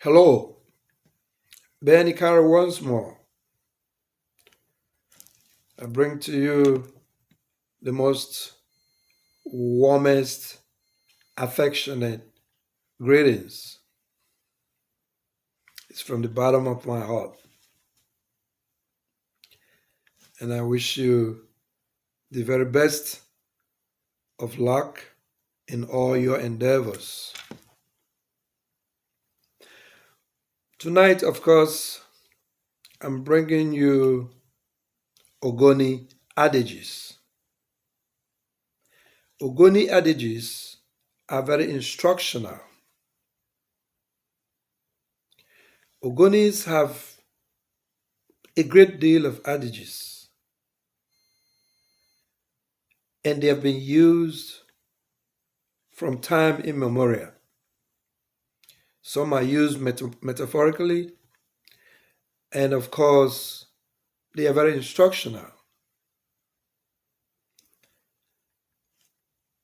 Hello, Benny Carter once more. I bring to you the most warmest, affectionate greetings. It's from the bottom of my heart. And I wish you the very best of luck in all your endeavors. Tonight, of course, I'm bringing you Ogoni Adages. Ogoni Adages are very instructional. Ogonis have a great deal of adages, and they have been used from time immemorial. Some are used metaphorically, and of course, they are very instructional.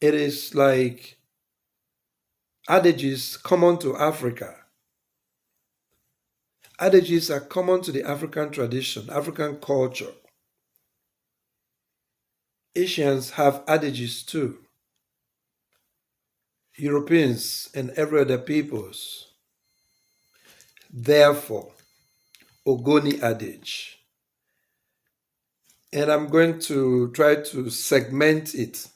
It is like adages common to Africa. Adages are common to the African tradition, African culture. Asians have adages too. Europeans and every other peoples. Therefore, Ogoni adage. And I'm going to try to segment it.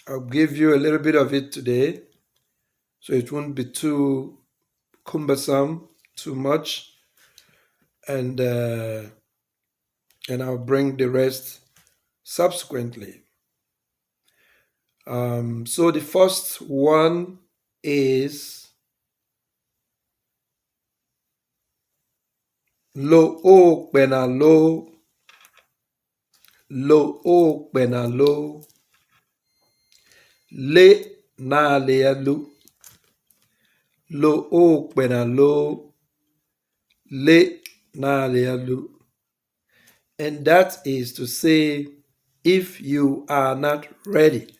I'll give you a little bit of it today, so it won't be too cumbersome, too much, and I'll bring the rest subsequently. So the first one is lo o pena lo pena lo le na le alu lo o pena lo le na le alu. And that is to say, if you are not ready,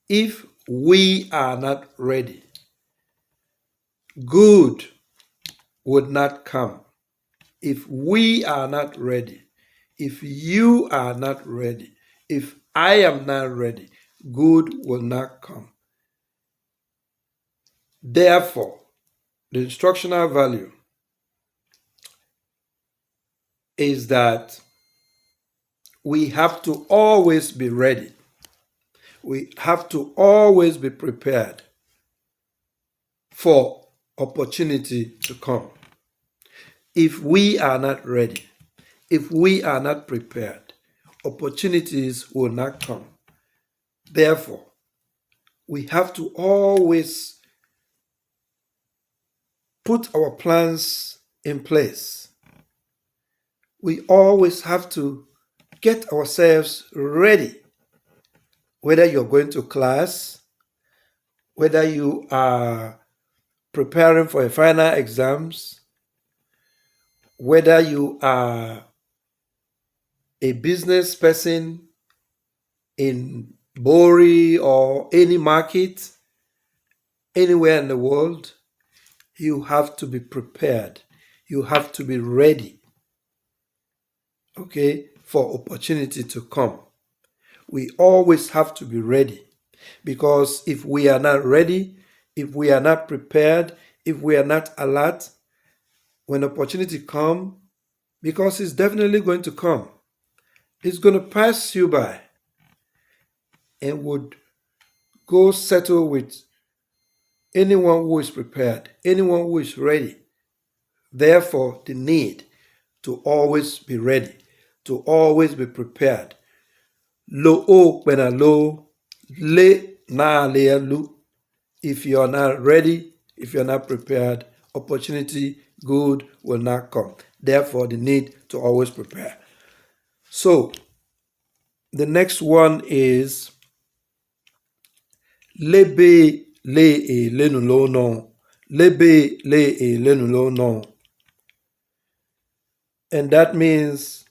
if we are not ready, good would not come. If we are not ready, if you are not ready, if I am not ready, good will not come. Therefore, the instructional value is that we have to always be ready. We have to always be prepared for opportunity to come. If we are not ready, if we are not prepared, opportunities will not come. Therefore, we have to always put our plans in place. We always have to get ourselves ready. Whether you're going to class, whether you are preparing for a final exams, whether you are a business person in Bori or any market, anywhere in the world, you have to be prepared. You have to be ready, okay, for opportunity to come. We always have to be ready, because if we are not ready, if we are not prepared, if we are not alert, when opportunity come, because it's definitely going to come, it's going to pass you by and would go settle with anyone who is prepared, anyone who is ready. Therefore, the need to always be ready, to always be prepared. Lo o pena lo, le na le lu. If you are not ready, if you are not prepared, opportunity, good will not come. Therefore, the need to always prepare. So, the next one is lebe le e lenu lo no. Lebe le e lenu lo no. And that means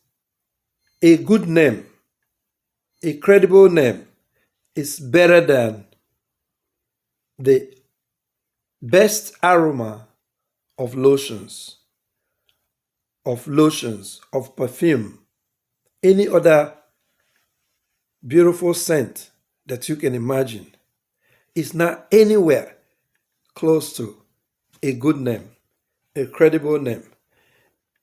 a good name, a credible name is better than the best aroma of lotions, of perfume, any other beautiful scent that you can imagine is not anywhere close to a good name, a credible name.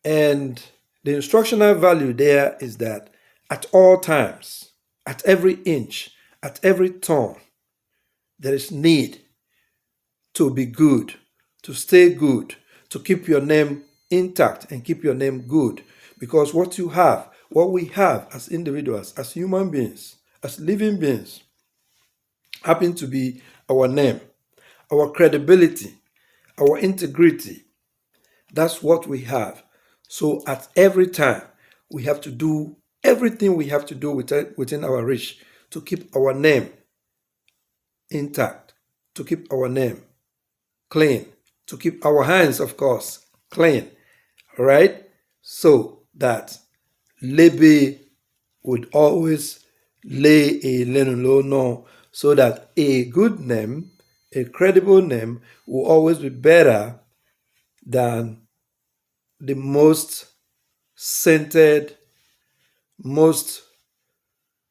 And the instructional value there is that at all times, at every inch, at every turn, there is need to be good, to stay good, to keep your name intact and keep your name good. Because what we have as individuals, as human beings, as living beings, happen to be our name, our credibility, our integrity. That's what we have. So at every time, we have to do everything we have to do within our reach to keep our name intact, to keep our name clean, to keep our hands, of course, clean, all right? So that Lebe would always lay a low no, so that a good name, a credible name, will always be better than the most scented, most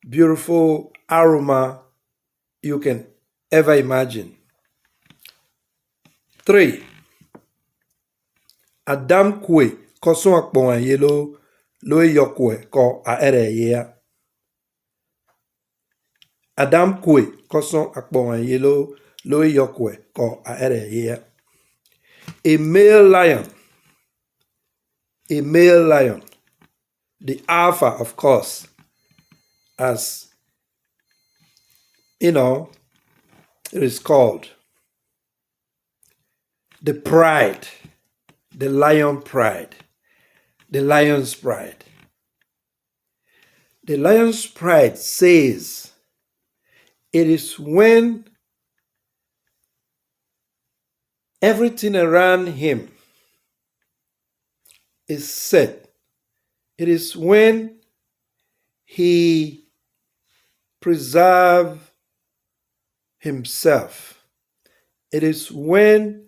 beautiful aroma you can ever imagine. 3. Adam kwe koson akpon yelo lo yokwe ko a ere ya. Adam kwe koson akpon yelo lo yokwe ko a ere ya. A male lion, the alpha, of course, as it is called. The pride, the lion pride, the lion's pride. The lion's pride says it is when everything around him is set. It is when he preserves himself. It is when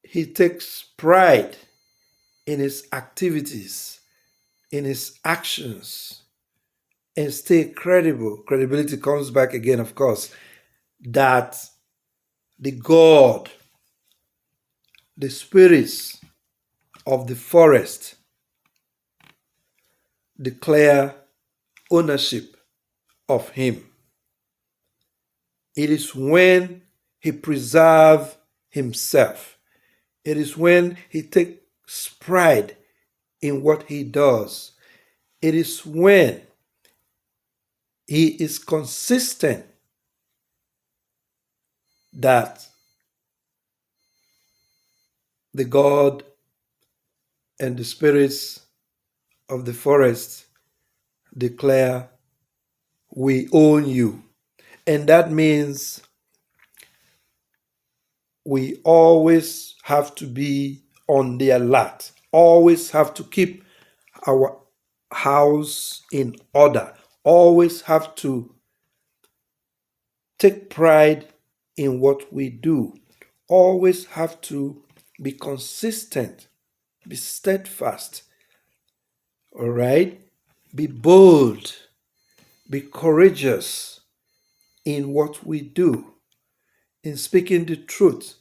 he takes pride in his activities, in his actions, and stay credible. Credibility comes back again, of course, that the God, the spirits of the forest declare ownership of him. It is when he preserves himself. It is when he takes pride in what he does. It is when he is consistent that the God and the spirits of the forest declare, we own you. And that means we always have to be on the alert, always have to keep our house in order, always have to take pride in what we do, always have to be consistent, be steadfast, all right? Be bold, be courageous in what we do, in speaking the truth,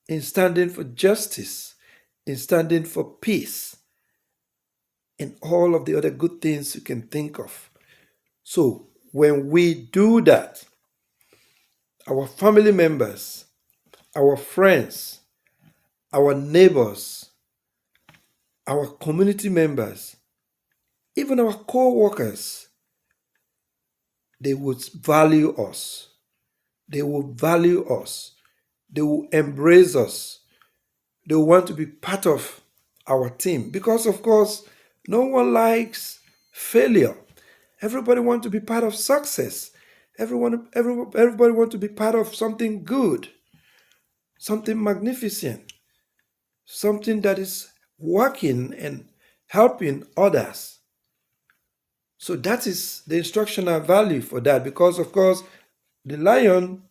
in standing for justice, in standing for peace, and all of the other good things you can think of. So when we do that, our family members, our friends, our neighbors, our community members, even our co-workers, they would value us. They will value us. They will embrace us. They will want to be part of our team. Because, of course, no one likes failure. Everybody wants to be part of success. Everybody wants to be part of something good, something magnificent, something that is working and helping others. So that is the instructional value for that, because, of course, the lion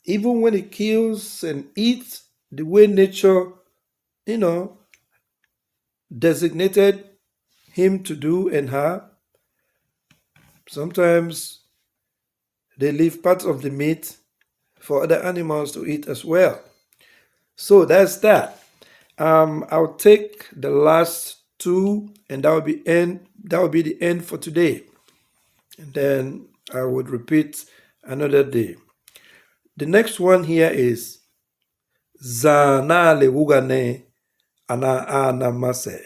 even when it kills and eats the way nature, you know, designated him to do and her. Sometimes they leave parts of the meat for other animals to eat as well. So that's that. I'll take the last two, and that will be end. That will be the end for today, and then I would repeat another day. The next one here is Zana lewugane ana ana mase.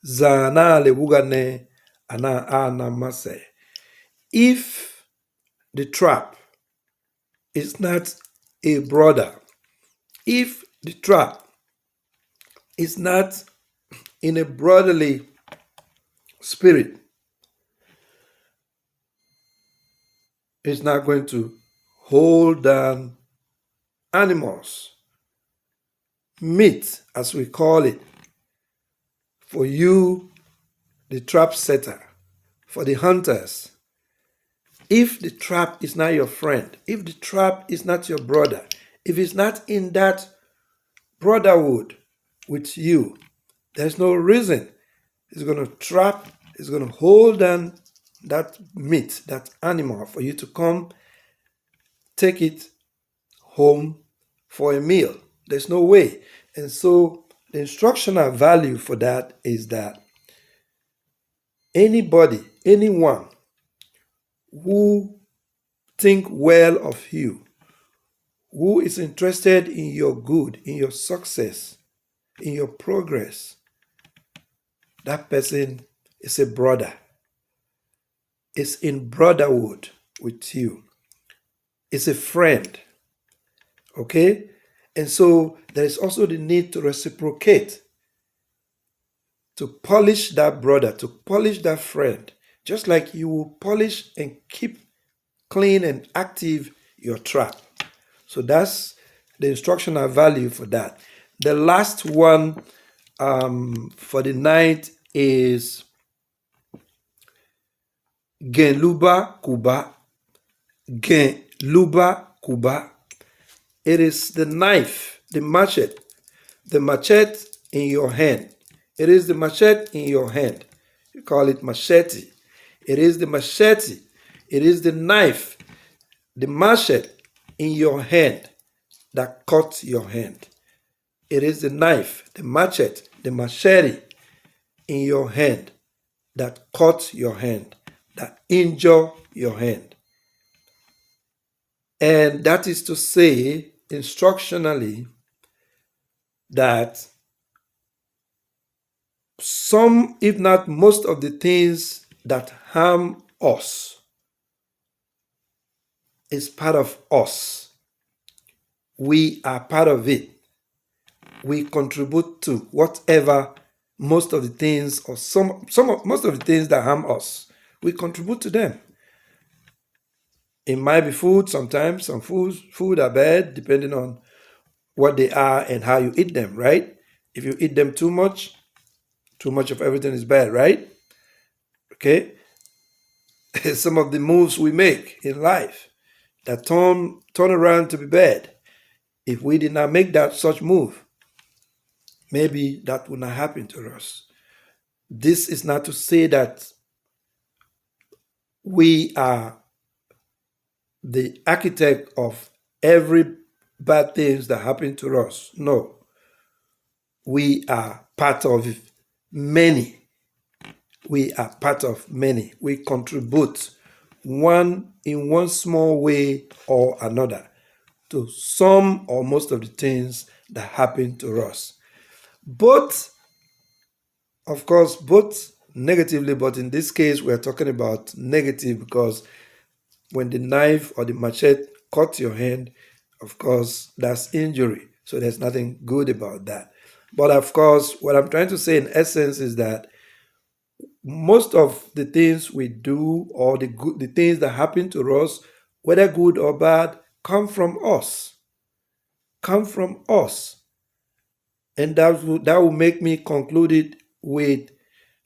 Zana lewugane ana ana mase. If the trap is not a brother, if the trap is not in a brotherly spirit, it's not going to hold down animals, meat, as we call it, for you, the trap setter, for the hunters. If the trap is not your friend, if the trap is not your brother, if it's not in that brotherhood with you, there's no reason it's going to trap, it's going to hold down that meat, that animal, for you to come take it home for a meal. There's no way. And so the instructional value for that is that anybody, anyone who think well of you, who is interested in your good, in your success, in your progress, that person is a brother. It's in brotherhood with you. It's a friend. Okay? And so there is also the need to reciprocate, to polish that brother, to polish that friend, just like you will polish and keep clean and active your trap. So that's the instructional value for that. The last one for the night is Genluba Kuba. Genluba Kuba. It is the knife, the machete in your hand. It is the machete in your hand. You call it machete. It is the machete. It is the knife, the machete in your hand that cuts your hand. It is the knife, the machete in your hand that cuts your hand, that injure your hand. And that is to say, instructionally, that some, if not most of the things that harm us is part of us. We are part of it. We contribute to whatever most of the things, or most of the things that harm us, we contribute to them. It might be food sometimes. Some food are bad depending on what they are and how you eat them, right? If you eat them too much of everything is bad, right? Okay? Some of the moves we make in life that turn around to be bad. If we did not make that such move, maybe that would not happen to us. This is not to say that we are the architect of every bad things that happen to us. No. We are part of many. We are part of many. We contribute in one small way or another to some or most of the things that happen to us. Both, of course, both negatively, but in this case, we're talking about negative because when the knife or the machete cuts your hand, of course, that's injury. So there's nothing good about that. But of course, what I'm trying to say in essence is that most of the things we do, or the things that happen to us, whether good or bad, come from us. Come from us. And that will make me conclude it with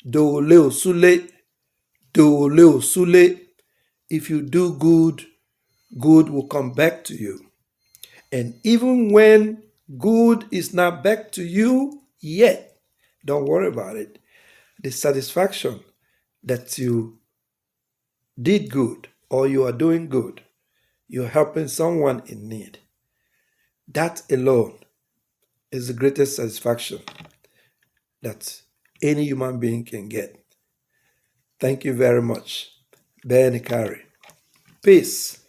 Doleo Sule. If you do good, good will come back to you. And even when good is not back to you yet, don't worry about it. The satisfaction that you did good or you are doing good, you're helping someone in need. That alone is the greatest satisfaction that any human being can get. Thank you very much. Ben Ikari. Peace.